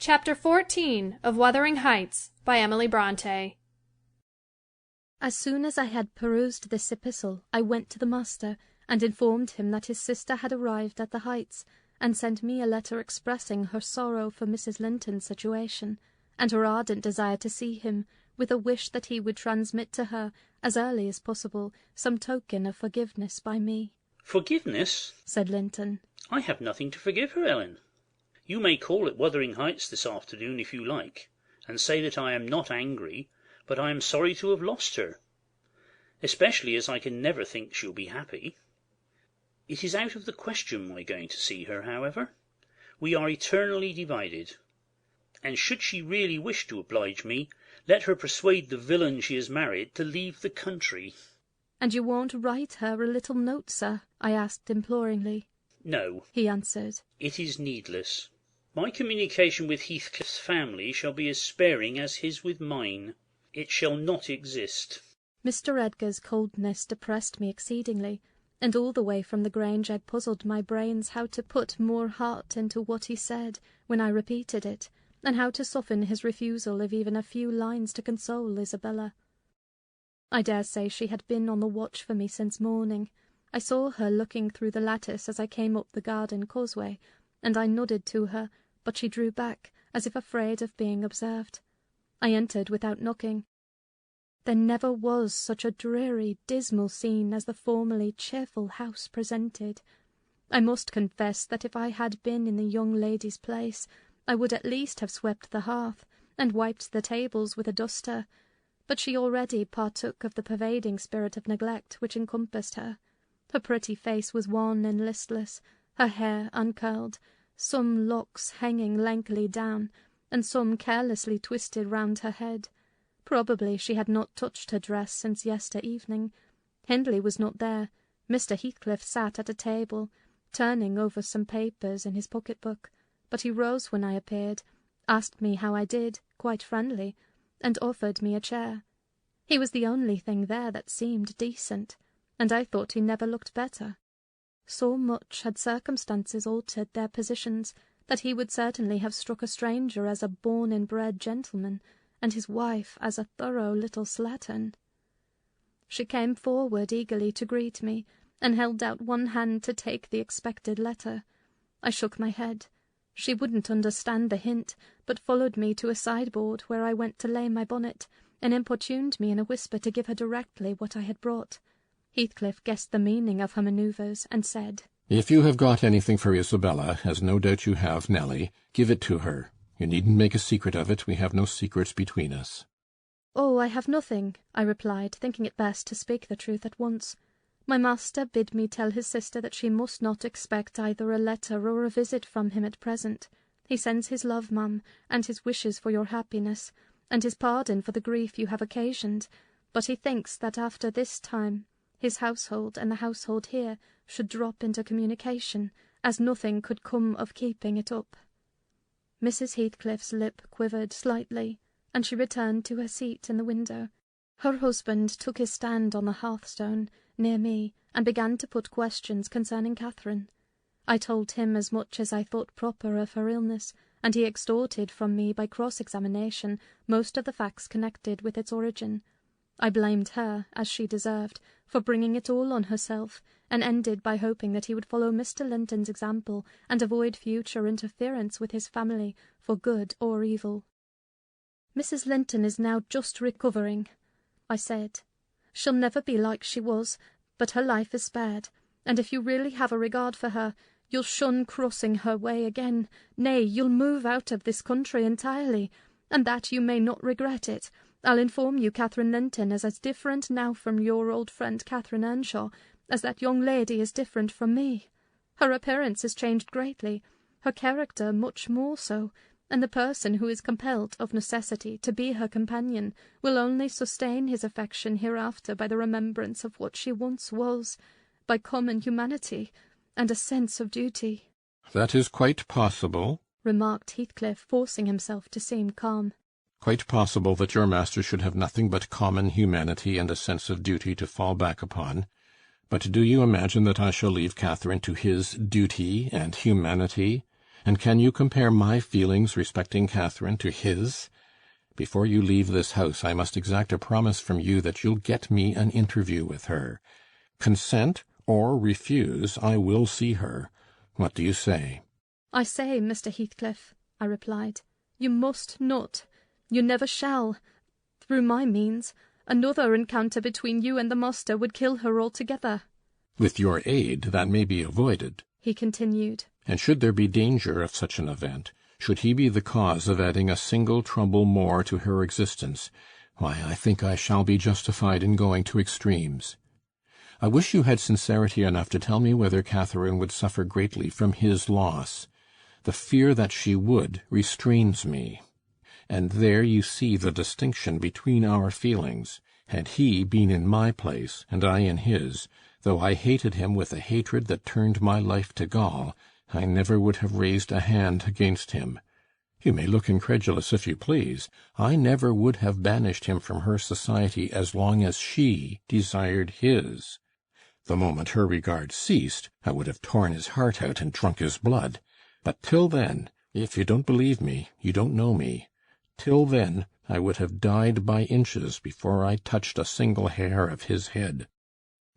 Chapter 14 of Wuthering Heights by Emily Bronte. As soon as I had perused this epistle, I went to the master, and informed him that his sister had arrived at the Heights, and sent me a letter expressing her sorrow for Mrs. Linton's situation, and her ardent desire to see him, with a wish that he would transmit to her, as early as possible, some token of forgiveness by me. "Forgiveness?" said Linton. "I have nothing to forgive her, Ellen. You may call at Wuthering Heights this afternoon if you like, and say that I am not angry, but I am sorry to have lost her, especially as I can never think she'll be happy. It is out of the question my going to see her, however. We are eternally divided, and should she really wish to oblige me, let her persuade the villain she has married to leave the country." "And you won't write her a little note, sir?" I asked imploringly. "No," he answered. "It is needless. My communication with Heathcliff's family shall be as sparing as his with mine. It shall not exist." Mr. Edgar's coldness depressed me exceedingly, and all the way from the Grange I puzzled my brains how to put more heart into what he said when I repeated it, and how to soften his refusal of even a few lines to console Isabella. I dare say she had been on the watch for me since morning. I saw her looking through the lattice as I came up the garden causeway, and I nodded to her, but she drew back, as if afraid of being observed. I entered without knocking. There never was such a dreary, dismal scene as the formerly cheerful house presented. I must confess that if I had been in the young lady's place, I would at least have swept the hearth, and wiped the tables with a duster, but she already partook of the pervading spirit of neglect which encompassed her. Her pretty face was wan and listless, her hair uncurled, some locks hanging lankily down, and some carelessly twisted round her head. Probably she had not touched her dress since yester evening. Hindley was not there. Mr. Heathcliff sat at a table, turning over some papers in his pocket-book, but he rose when I appeared, asked me how I did, quite friendly, and offered me a chair. He was the only thing there that seemed decent, and I thought he never looked better. So much had circumstances altered their positions that he would certainly have struck a stranger as a born and bred gentleman, and his wife as a thorough little slattern. She came forward eagerly to greet me, and held out one hand to take the expected letter. I shook my head. She wouldn't understand the hint, but followed me to a sideboard where I went to lay my bonnet, and importuned me in a whisper to give her directly what I had brought. Heathcliff guessed the meaning of her manoeuvres, and said, "If you have got anything for Isabella, as no doubt you have, Nelly, give it to her. You needn't make a secret of it. We have no secrets between us." "Oh, I have nothing," I replied, thinking it best to speak the truth at once. "My master bid me tell his sister that she must not expect either a letter or a visit from him at present. He sends his love, ma'am, and his wishes for your happiness, and his pardon for the grief you have occasioned, but he thinks that after this time his household and the household here should drop into communication, as nothing could come of keeping it up." Mrs. Heathcliff's lip quivered slightly, and she returned to her seat in the window. Her husband took his stand on the hearthstone near me, and began to put questions concerning Catherine. I told him as much as I thought proper of her illness, and he extorted from me by cross-examination most of the facts connected with its origin. I blamed her, as she deserved, for bringing it all on herself, and ended by hoping that he would follow Mr. Linton's example and avoid future interference with his family, for good or evil. "Mrs. Linton is now just recovering," I said. "She'll never be like she was, but her life is spared, and if you really have a regard for her, you'll shun crossing her way again. Nay, you'll move out of this country entirely, and that you may not regret it. I'll inform you Catherine Linton is as different now from your old friend Catherine Earnshaw as that young lady is different from me. Her appearance is changed greatly, her character much more so, and the person who is compelled of necessity to be her companion will only sustain his affection hereafter by the remembrance of what she once was, by common humanity and a sense of duty." "That is quite possible," remarked Heathcliff, forcing himself to seem calm. "Quite possible that your master should have nothing but common humanity and a sense of duty to fall back upon. But do you imagine that I shall leave Catherine to his duty and humanity? And can you compare my feelings respecting Catherine to his? Before you leave this house, I must exact a promise from you that you'll get me an interview with her. Consent or refuse, I will see her. What do you say?" "I say, Mr. Heathcliff," I replied, "you must not. You never shall. Through my means, another encounter between you and the master would kill her altogether." "With your aid, that may be avoided," he continued. "and should there be danger of such an event, should he be the cause of adding a single trouble more to her existence, why, I think I shall be justified in going to extremes. I wish you had sincerity enough to tell me whether Catherine would suffer greatly from his loss. The fear that she would restrains me. And there you see the distinction between our feelings. Had he been in my place, and I in his, though I hated him with a hatred that turned my life to gall, I never would have raised a hand against him. You may look incredulous if you please. I never would have banished him from her society as long as she desired his. The moment her regard ceased, I would have torn his heart out and drunk his blood. But till then, if you don't believe me, you don't know me. Till then, I would have died by inches before I touched a single hair of his head."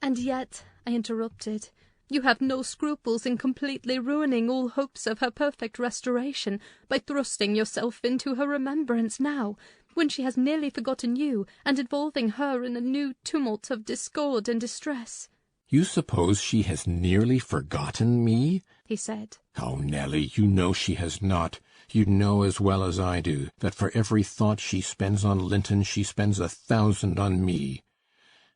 "And yet," I interrupted, "you have no scruples in completely ruining all hopes of her perfect restoration by thrusting yourself into her remembrance now, when she has nearly forgotten you, and involving her in a new tumult of discord and distress." "You suppose she has nearly forgotten me?" he said. "Oh, Nelly, you know she has not. You know as well as I do that for every thought she spends on Linton she spends 1,000 on me.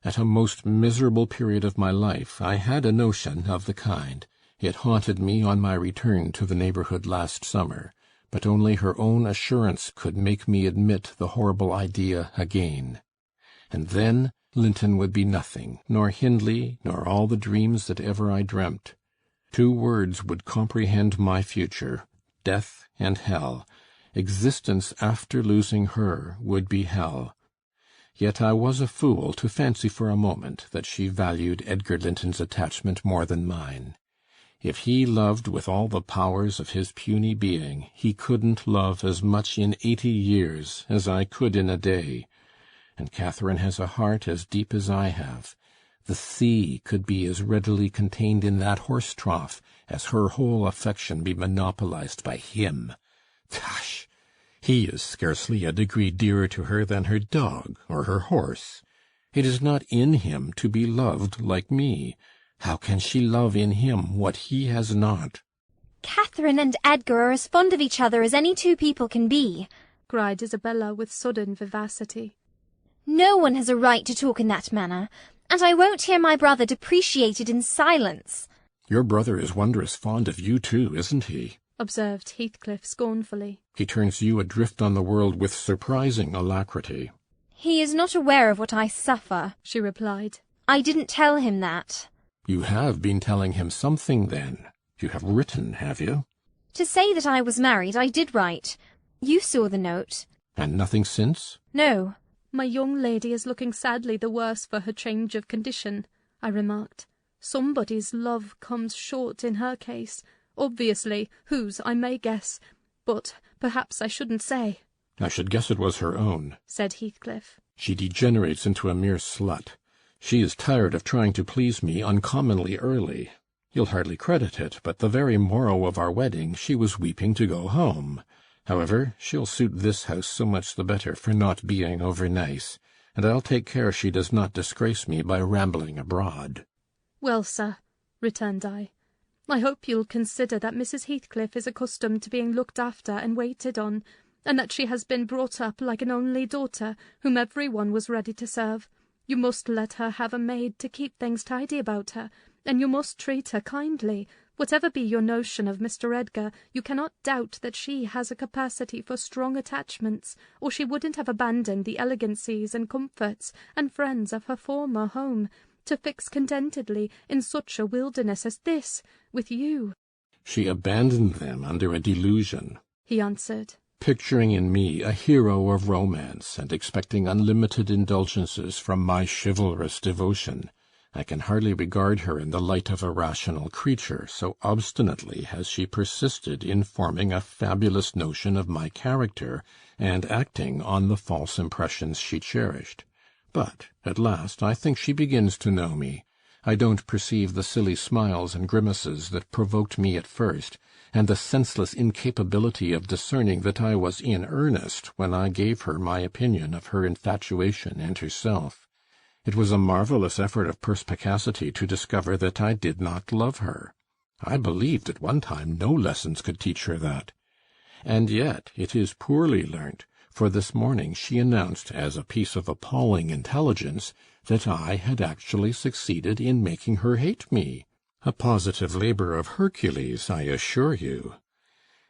At a most miserable period of my life I had a notion of the kind. It haunted me on my return to the neighbourhood last summer, but only her own assurance could make me admit the horrible idea again. And then Linton would be nothing, nor Hindley, nor all the dreams that ever I dreamt. 2 words would comprehend my future, death and hell. Existence after losing her would be hell. Yet I was a fool to fancy for a moment that she valued Edgar Linton's attachment more than mine. If he loved with all the powers of his puny being, he couldn't love as much in 80 years as I could in a day. And Catherine has a heart as deep as I have. The sea could be as readily contained in that horse trough as her whole affection be monopolized by him. Tush! He is scarcely a degree dearer to her than her dog or her horse. It is not in him to be loved like me. How can she love in him what he has not?" "Catherine and Edgar are as fond of each other as any 2 people can be," cried Isabella with sudden vivacity. "No one has a right to talk in that manner, and I won't hear my brother depreciated in silence." "Your brother is wondrous fond of you too, isn't he?" observed Heathcliff scornfully. "He turns you adrift on the world with surprising alacrity." "He is not aware of what I suffer," she replied. "I didn't tell him that." "You have been telling him something, then. You have written, have you?" "To say that I was married, I did write. You saw the note." "And nothing since?" "No." "My young lady is looking sadly the worse for her change of condition," I remarked. "Somebody's love comes short in her case. Obviously, whose I may guess, but perhaps I shouldn't say." "I should guess it was her own," said Heathcliff. "She degenerates into a mere slut. She is tired of trying to please me uncommonly early. You'll hardly credit it, but the very morrow of our wedding she was weeping to go home. However, she'll suit this house so much the better for not being over nice, and I'll take care she does not disgrace me by rambling abroad." "Well, sir," returned I hope you'll consider that Mrs. Heathcliff is accustomed to being looked after and waited on, and that she has been brought up like an only daughter, whom every one was ready to serve. You must let her have a maid to keep things tidy about her, and you must treat her kindly. Whatever be your notion of Mr. Edgar, you cannot doubt that she has a capacity for strong attachments, or she wouldn't have abandoned the elegancies and comforts and friends of her former home, to fix contentedly in such a wilderness as this, with you." "She abandoned them under a delusion," he answered, "picturing in me a hero of romance, and expecting unlimited indulgences from my chivalrous devotion. I can hardly regard her in the light of a rational creature, so obstinately has she persisted in forming a fabulous notion of my character, and acting on the false impressions she cherished. But at last I think she begins to know me. I don't perceive the silly smiles and grimaces that provoked me at first, and the senseless incapability of discerning that I was in earnest when I gave her my opinion of her infatuation and herself. It was a marvellous effort of perspicacity to discover that I did not love her. I believed at one time no lessons could teach her that. And yet it is poorly learnt, for this morning she announced as a piece of appalling intelligence that I had actually succeeded in making her hate me. A positive labour of Hercules, I assure you.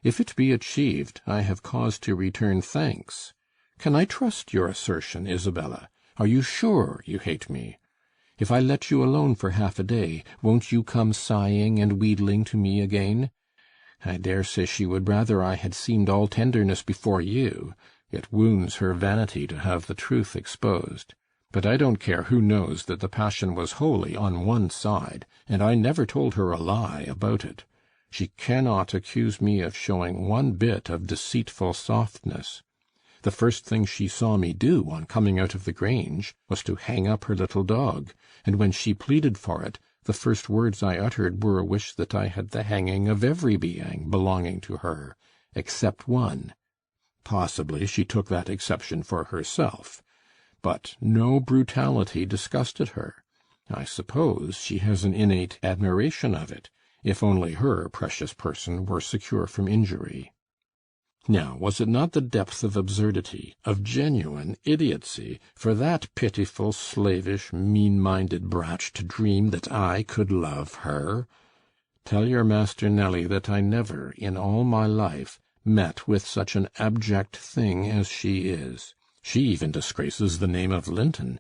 If it be achieved, I have cause to return thanks. Can I trust your assertion, Isabella? Are you sure you hate me? If I let you alone for half a day, won't you come sighing and wheedling to me again? I dare say she would rather I had seemed all tenderness before you. It wounds her vanity to have the truth exposed. But I don't care who knows that the passion was wholly on one side, and I never told her a lie about it. She cannot accuse me of showing one bit of deceitful softness. The first thing she saw me do on coming out of the Grange was to hang up her little dog, and when she pleaded for it, the first words I uttered were a wish that I had the hanging of every being belonging to her, except one. Possibly she took that exception for herself, but no brutality disgusted her. I suppose she has an innate admiration of it, if only her precious person were secure from injury. Now, was it not the depth of absurdity, of genuine idiocy, for that pitiful, slavish, mean-minded brat to dream that I could love her? Tell your master, Nelly, that I never, in all my life, met with such an abject thing as she is. She even disgraces the name of Linton,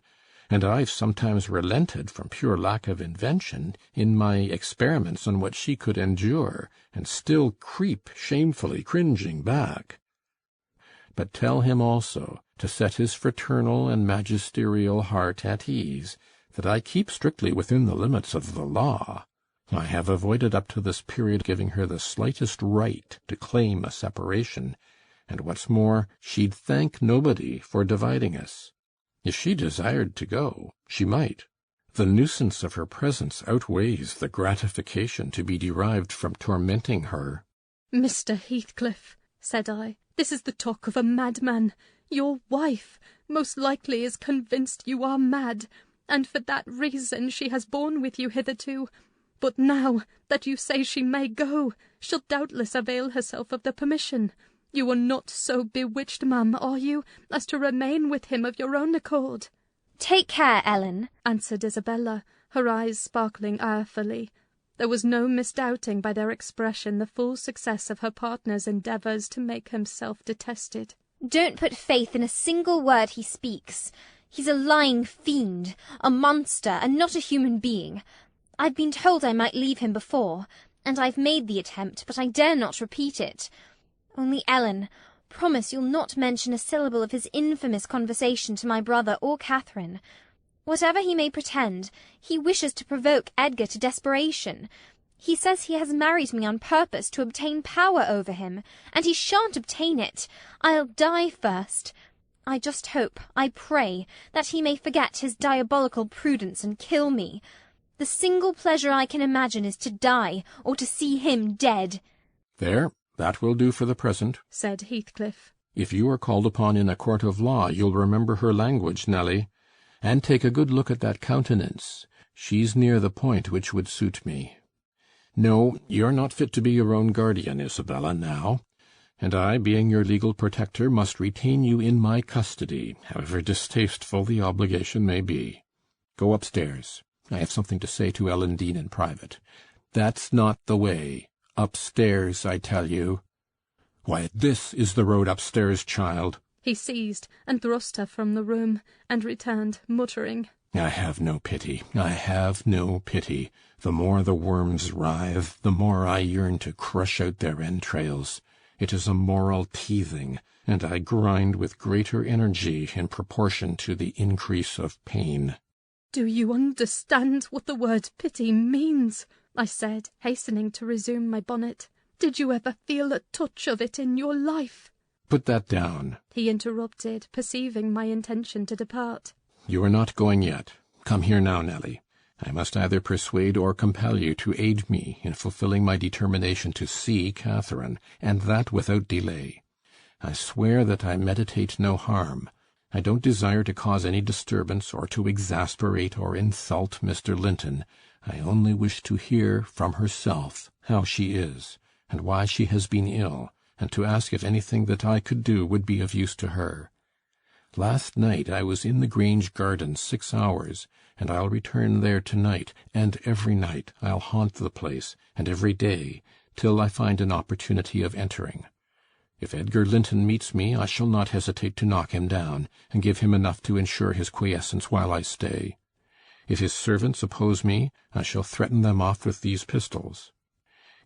and I've sometimes relented from pure lack of invention in my experiments on what she could endure, and still creep shamefully cringing back. But tell him also, to set his fraternal and magisterial heart at ease, that I keep strictly within the limits of the law. I have avoided up to this period giving her the slightest right to claim a separation, and what's more, she'd thank nobody for dividing us. If she desired to go, she might. The nuisance of her presence outweighs the gratification to be derived from tormenting her. "Mr. Heathcliff," said I, "this is the talk of a madman. Your wife most likely is convinced you are mad, and for that reason she has borne with you hitherto. But now that you say she may go, she'll doubtless avail herself of the permission. You are not so bewitched, ma'am, are you, as to remain with him of your own accord?" "Take care, Ellen," answered Isabella, her eyes sparkling irefully. There was no misdoubting by their expression the full success of her partner's endeavours to make himself detested. "Don't put faith in a single word he speaks. He's a lying fiend, a monster, and not a human being. I've been told I might leave him before, and I've made the attempt, but I dare not repeat it. Only, Ellen, promise you'll not mention a syllable of his infamous conversation to my brother or Catherine. Whatever he may pretend, he wishes to provoke Edgar to desperation. He says he has married me on purpose to obtain power over him, and he shan't obtain it. I'll die first. I just hope, I pray, that he may forget his diabolical prudence and kill me. The single pleasure I can imagine is to die, or to see him dead." There, that will do for the present, said Heathcliff. If you are called upon in a court of law, you'll remember her language, Nelly. And take a good look at that countenance. She's near the point which would suit me. No, you're not fit to be your own guardian, Isabella, now, and I, being your legal protector, must retain you in my custody, however distasteful the obligation may be. Go upstairs. I have something to say to Ellen Dean in private. That's not the way. Upstairs, I tell you. Why, this is the road upstairs, child. He seized and thrust her from the room, and returned, muttering, I have no pity. I have no pity. The more the worms writhe, the more I yearn to crush out their entrails. It is a moral teething, and I grind with greater energy in proportion to the increase of pain. "Do you understand what the word pity means?" I said, hastening to resume my bonnet. "Did you ever feel a touch of it in your life?" "Put that down," he interrupted, perceiving my intention to depart. "You are not going yet. Come here now, Nelly. I must either persuade or compel you to aid me in fulfilling my determination to see Catherine, and that without delay. I swear that I meditate no harm. I don't desire to cause any disturbance, or to exasperate or insult Mr. Linton. I only wish to hear from herself how she is, and why she has been ill, and to ask if anything that I could do would be of use to her. Last night I was in the Grange garden 6 hours, and I'll return there to-night, and every night I'll haunt the place, and every day, till I find an opportunity of entering. If Edgar Linton meets me, I shall not hesitate to knock him down, and give him enough to ensure his quiescence while I stay. If his servants oppose me, I shall threaten them off with these pistols.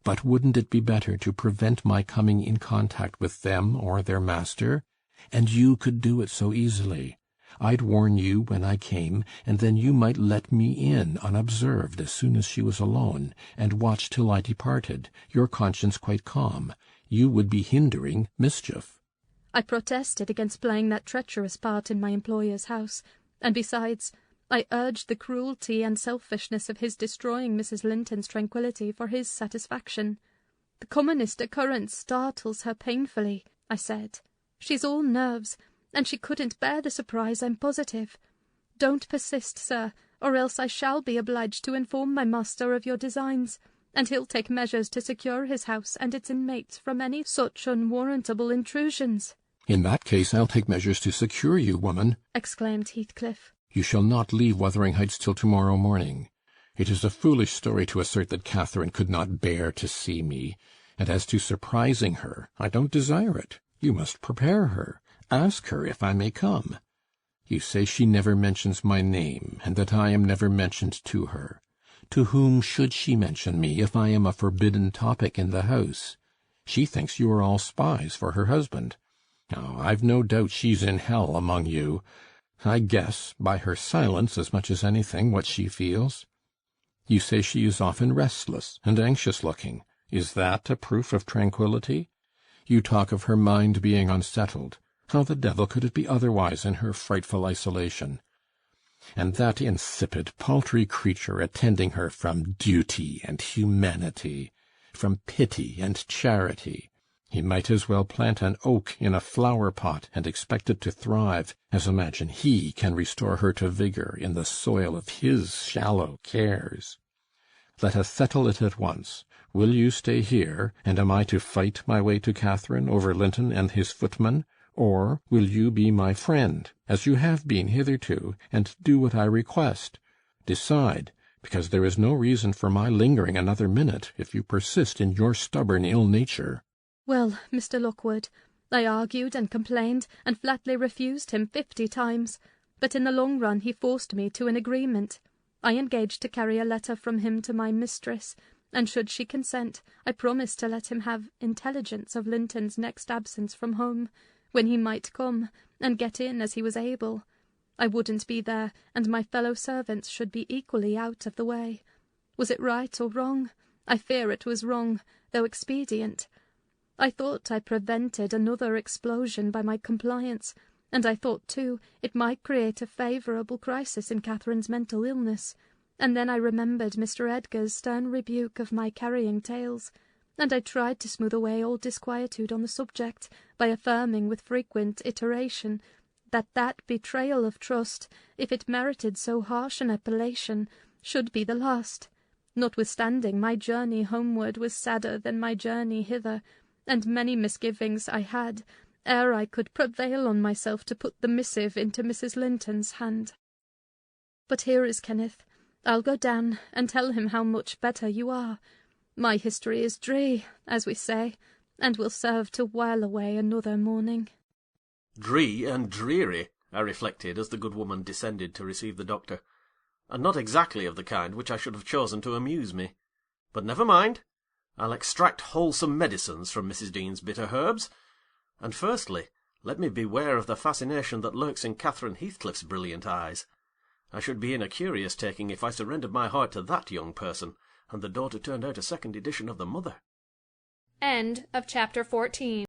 But wouldn't it be better to prevent my coming in contact with them or their master? And you could do it so easily. I'd warn you when I came, and then you might let me in unobserved as soon as she was alone, and watch till I departed, your conscience quite calm. You would be hindering mischief." I protested against playing that treacherous part in my employer's house, and besides, I urged the cruelty and selfishness of his destroying Mrs. Linton's tranquillity for his satisfaction. "The commonest occurrence startles her painfully," I said. "She's all nerves, and she couldn't bear the surprise, I'm positive. Don't persist, sir, or else I shall be obliged to inform my master of your designs, and he'll take measures to secure his house and its inmates from any such unwarrantable intrusions." "In that case I'll take measures to secure you, woman," exclaimed Heathcliff. "You shall not leave Wuthering Heights till tomorrow morning. It is a foolish story to assert that Catherine could not bear to see me, and as to surprising her, I don't desire it. You must prepare her. Ask her if I may come. You say she never mentions my name, and that I am never mentioned to her. To whom should she mention me if I am a forbidden topic in the house? She thinks you are all spies for her husband. Oh, I've no doubt she's in hell among you. I guess, by her silence as much as anything, what she feels. You say she is often restless and anxious-looking. Is that a proof of tranquillity? You talk of her mind being unsettled. How the devil could it be otherwise in her frightful isolation? And that insipid, paltry creature attending her from duty and humanity, from pity and charity. He might as well plant an oak in a flower-pot and expect it to thrive, as imagine he can restore her to vigour in the soil of his shallow cares. Let us settle it at once. Will you stay here, and am I to fight my way to Catherine over Linton and his footman? Or will you be my friend, as you have been hitherto, and do what I request? Decide, because there is no reason for my lingering another minute if you persist in your stubborn ill nature." Well, Mr. Lockwood, I argued and complained, and flatly refused him 50 times, but in the long run he forced me to an agreement. I engaged to carry a letter from him to my mistress, and should she consent, I promised to let him have intelligence of Linton's next absence from home, when he might come, and get in as he was able. I wouldn't be there, and my fellow servants should be equally out of the way. Was it right or wrong? I fear it was wrong, though expedient. I thought I prevented another explosion by my compliance, and I thought, too, it might create a favourable crisis in Catherine's mental illness. And then I remembered Mr. Edgar's stern rebuke of my carrying tales, and I tried to smooth away all disquietude on the subject by affirming with frequent iteration that betrayal of trust, if it merited so harsh an appellation, should be the last. Notwithstanding, my journey homeward was sadder than my journey hither, and many misgivings I had ere I could prevail on myself to put the missive into Mrs. Linton's hand. But here is Kenneth. I'll go down and tell him how much better you are. My history is dree, as we say, and will serve to while away another morning." Dree and dreary, I reflected as the good woman descended to receive the doctor, and not exactly of the kind which I should have chosen to amuse me. But never mind. I'll extract wholesome medicines from Mrs. Dean's bitter herbs. And firstly, let me beware of the fascination that lurks in Catherine Heathcliff's brilliant eyes. I should be in a curious taking if I surrendered my heart to that young person, and the daughter turned out a second edition of the mother. End of chapter 14.